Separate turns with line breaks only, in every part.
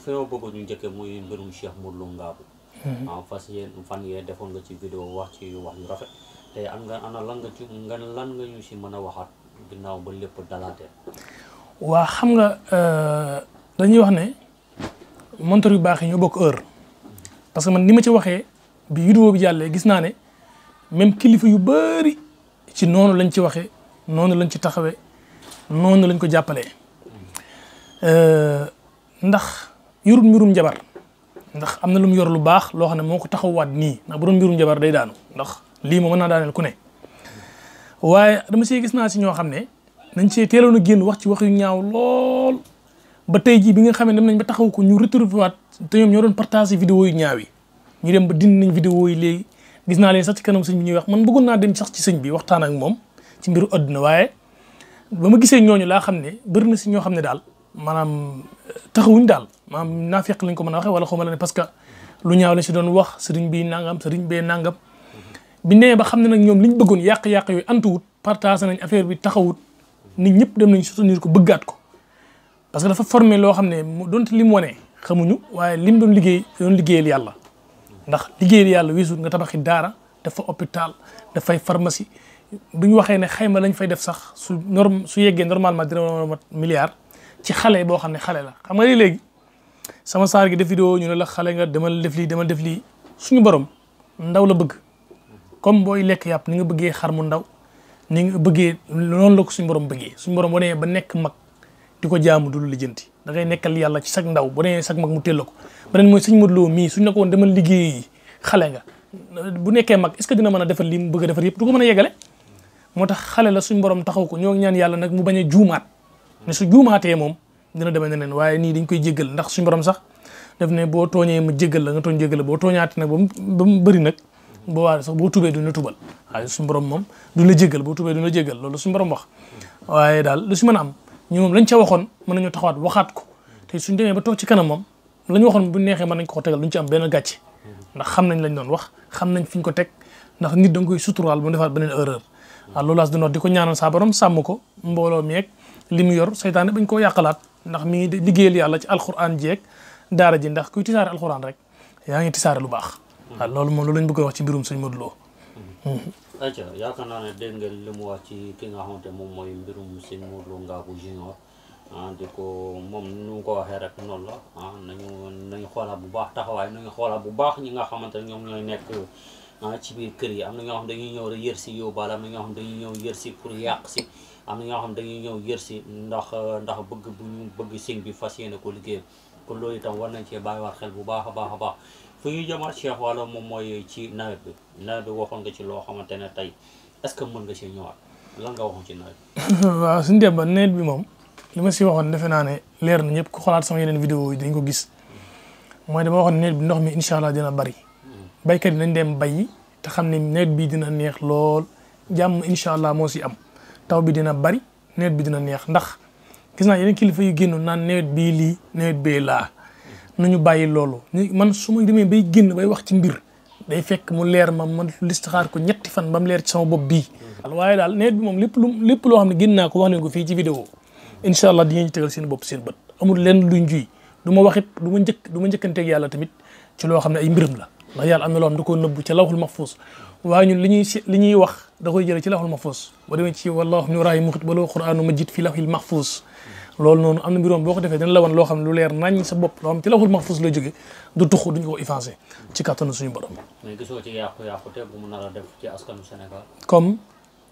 fi ma bëgg ñu njëkkee muy mbirum Cheikh Modou Lo Ngabou. fan yee defoon nga ci vidéo wax ci wax yu rafet te ana lan nga ñu si mën a waxaat ginnaaw ba lépp dalaatee.
waa xam nga dañuy wax ne montor yu baax yi ñoo bokk heure parce que man ni ma ci waxee bi vidéo bi jàllee gis naa ne même kilifa yu bëri ci noonu lañ ci waxee noonu lañ ci taxawee noonu lañ ko jàppalee ndax yorul mbirum jabar ndax am na lu mu yor lu baax loo xam ne moo ko taxawaat nii ndax bu doon mbirum jabar day daanu ndax lii moo mën naa daaneel ku ne waaye dama see gis naa si ñoo xam ne nañ see teeloon a génn wax ci wax yu ñaaw lool ba tey jii bi nga xam ne dem nañ ba taxaw ko ñu retrouvé waat te ñoom ñoo doon partagé vidéo yu ñaaw yi ñu dem ba dindi nañ vidéo yi léegi gis naa leen sax ci kanam sëñ bi ñuy wax man bëggoon naa dem sax ci sëñ bi waxtaan ak moom ci mbiru àdduna waaye ba ma gisee ñooñu laa xam ne bëri na si ñoo xam ne daal maanaam taxawuñ daal maanaam naafeq lañ ko mën a waxee wala xaw ma la ne parce que lu ñaaw lañ si doon wax sëriñ bi nangam sëriñ bee nangam bi nee ba xam ne nag ñoom liñ bëggoon yàq-yàq yooyu antuwut partagé nañ affaire bi taxawut nit ñëpp dem nañ soutenir ko bëggaat ko parce que dafa formé loo xam ne donte li mu wane xamuñu waaye lim doon liggéeyal yàlla ndax liggéeyal yàlla weesuut nga tabaxi daara dafa hôpital dafay pharmacie bu ñu waxee ne xayma lañ fay def sax su yeggee normalement dina mat milliard ci xale boo xam ne xale la xam nga léegi sama saar gi def vidéo ñu ne la xale nga demal def lii suñu borom ndaw la bëgg comme booy lekk yàpp ni nga bëggee xar mu ndaw ni nga bëggee noonu la ko suñu borom bëggee suñu borom boo nee ba nekk mag di ko jaamu du lu lijjanti da ngay nekkal yàlla ci sag ndaw boo nee sag mag mu teel ko beneen mooy sëñ Modou Lo mii suñ ne ko woon demal liggéey xale nga bu nekkee mag est-ce que dina mën a defar li mu bëgg a defar yëpp du ko mën a yeggale moo tax xale la suñ borom taxaw ko ñoo ñaan yàlla nag mu bañ a juumaat ne su juumaatee moom dina demee neneen waaye nii dañ koy jéggal ndax suñu borom sax def ne boo tooñee ma jéggal la nga tooñ jéggal la boo tooñaatee nag ba mu bëri nag boo waa sax boo tubee duñ la tubal waaye suñu borom moom duñ la jéggal boo tubee duñ la jéggal loolu suñu borom wax waaye daal lu si mën a am ñu moom lañ ca waxoon mën nañu taxawaat waxaat ko te suñ demee ba toog ci kanam moom la ñu waxoon bu neexee mën nañ ko tegal duñ ci am benn gàcce ndax xam nañ lañ doon wax xam nañ fi ñu ko teg ndax nit da nga koy suturaal bu defaat beneen erreur waaw loolu laas di wax di ko ñaanal saa borom sàmm ko mbooloo meeg li mu yor seytaane bañ koo yàqalaat ndax mi ngi liggéeyal yàlla ci alxuraan jeeg daara ji ndax kuy tisaare alxuraan rek yaa ngi tisaare lu baax waaw loolu moom loolu lañ bëgg a wax ci mbirum sëñ Modou Lo
ayca yaakaar naa ne dégg ngeen li mu wax ci ki nga xamante moom mooy mbirum sëñ Modou Lo Ngabou Junior di ko moom nu mu ko waxee rek noonu la nañu xoolaat bu baax taxawaay nañu xoolaat bu baax ñi nga xamante ne ñoom ñooy nekk ci biir kër yi am na ñoo xam dañuy ñëw rek yër si yóbbaale am na ñoo xam dañuy ñëw yër si pour yàq si am na ñoo xam dañuy ñëw yër si ndax bëgg bu ñu bëgg sëñ bi fas yéene ko liggéey kon loolu itam war nañ cee bàyyiwaat xel bu baax a baax a baax fu ñuy jëmaat Cheikh wala moom mooy ci nawet bi waxoon nga ci loo xamante ne tey est-ce que mën nga see ñëwaat lan nga waxoon ci nawet bi
waaw suñu dem ba nawet bi moom li ma si waxoon defe naa ne leer na ñëpp ku xoolaat sama yeneen vidéo yi dañ ko gis mooy dama waxoon nawet bi ndox mi incha allah dina bari baykat yi nañ dem bayi te xam ne nawet bi dina neex lool jàmm incha allah moo si am taw bi dina bari nawet bi dina neex ndax gis naa yeneen kilifa yu génnoon naan nawet bii lii nawet bee laa nañu bàyyi loolu man su ma demee bay génn bay wax ci mbir day fekk mu leer ma man listixaar ko ñetti fan ba mu leer ci sama bopp bii waaye daal nawet bi moom lépp loo xam ne génn naa ko wax leen ko fii ci vidéo incha allah di ngeen ci tegal seen bopp seen bët amul lenn luñ juy du ma waxit du ma njëkkanteeg yàlla tamit ci loo xam ne ay mbiram la ndax yàlla am na loo xam da koo nëbbu ci lawhul mahfuus waaye ñun li ñuy wax da koy jëlee ci lawhul mahfuus boo demee ci wallahu min waraa'i muhiit wala qur'aanu majiid fi lawhil mahfuus loolu noonu am na mbiroom boo ko defee dana la wan loo xam ne lu leer nañ sa bopp loo xam ci lawhul mahfuus la jógee du tuxu duñu ko effacé ci kattanu suñu borom.
mais gisoo ci yàqu-yàqu te bu mu nar a def ci askanu Sénégal.
comme.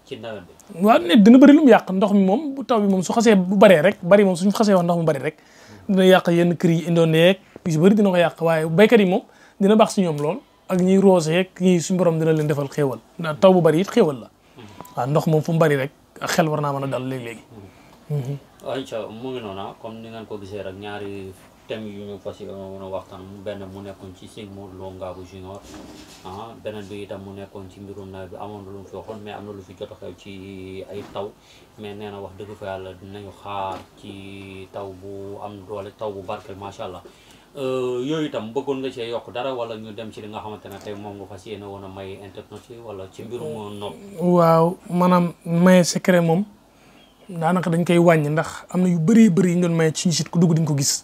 ci nawet bi.
waaw nit dina bëri lu mu yàq ndox mi moom bu taw bi moom su xasee bu baree rek bari moom suñu xasee wax ndox mu bari rek dina yàq yenn kër yi indoneek yu si bëri dina ko yàq waaye béykat yi moom dina baax si ñoom lool ak ñiy rooseek ñi suñu borom dina leen defal xéewal ndax taw bu bari it xéewal la waaw ndox moom fu mu bari rek ak xel war naa mën a dal léegi-léegi.
ayca mu ngi noona comme ni ngeen ko gisee rek ñaari thèmes yu ñu fas yéene waxtaan benn mu nekkoon ci sëñ Modou Lo Ngabou Junior beneen bi itam mu nekkoon ci mbirum nawet bi amoon na lu mu fi waxoon mais am na lu fi jot a xew ci ay taw mais nee na wax dëgg fa yàlla dinañu xaar ci taw bu am doole taw bu barkeel macha allah yooyu itam bëggoon nga cee yokk dara wala ñu dem ci li nga xamante ne tey moom nga fas yéene woon a may internet yi wala ci mbirum nopp.
waaw maanaam maye secret moom daanaka dañ koy wàññi ndax am na yu bëree bëri yi ñu doon maye ci site ku dugg di nga ko gis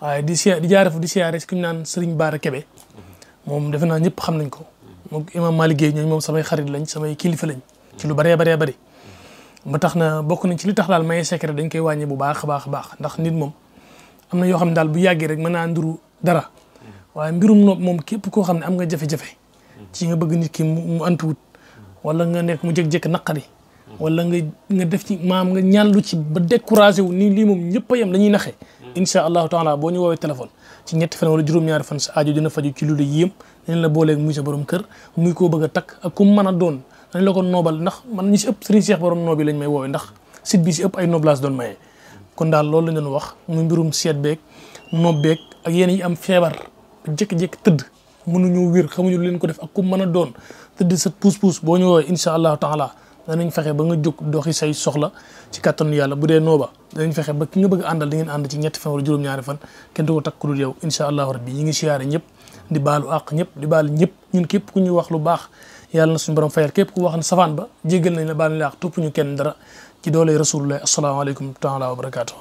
waaye di jaare fu di siyaare si ku ñu naan Serigne Bara Kebe moom defe naa ñëpp xam nañ ko moom imam Malick Guèye ñooñu moom samay xarit lañ samay kilifa lañ ci lu bëree bëri ba tax na bokk nañ ci li tax daal maye secret dañ koy wàññi bu baax a baax ndax nit moom am na yoo xam ne daal bu yàggee rek mën naa nduru dara waaye mbirum nopp moom képp koo xam ne am nga jafe-jafe ci nga bëgg nit ki mu antuwut wala nga nekk mu jékki-jékki naqari wala nga def ci maam nga ñaan lu ci ba découragé wu ni lii moom ñëpp a yem dañuy naxee incha allahu taala boo ñu woowee téléphone ci ñetti fan wala juróom-ñaari fan sa aajo dina faju ci lu la yéem dañ la booleeg muy sa borom kër muy koo bëgg a takk ak ku mën a doon dañ la ko noobal ndax man ñi si ëpp Serigne Cheikh borom noob yi lañ may woowee ndax site bi si ëpp ay noblage doon mayee kon daal loolu lañ doon wax muy mbirum seet beeg noob beeg ak yéen yi am feebar jékki-jékki tëdd mënuñu wér xamuñu lu leen ko def ak ku mën a doon tëdd sa puus-puus boo ñu woowee incha allahu taala danañ fexe ba nga jóg doxi say soxla ci kattanu yàlla bu dee nooba danañ fexe ba ki nga bëgg àndal da ngeen ànd ci ñetti fan wala juróom-ñaari fan kenn du ko takk ku dul yow incha allahu rabbi ñi ngi siyaare ñëpp di baalu àq ñëpp di baal ñëpp ñun képp ku ñu wax lu baax yàlla na suñu borom fayal képp ku wax ne safaan ba jéggal nañ la baal nañ la àq topp ñu kenn dara ci doole rasulullah asalaamaaleykum taala wa barakaatu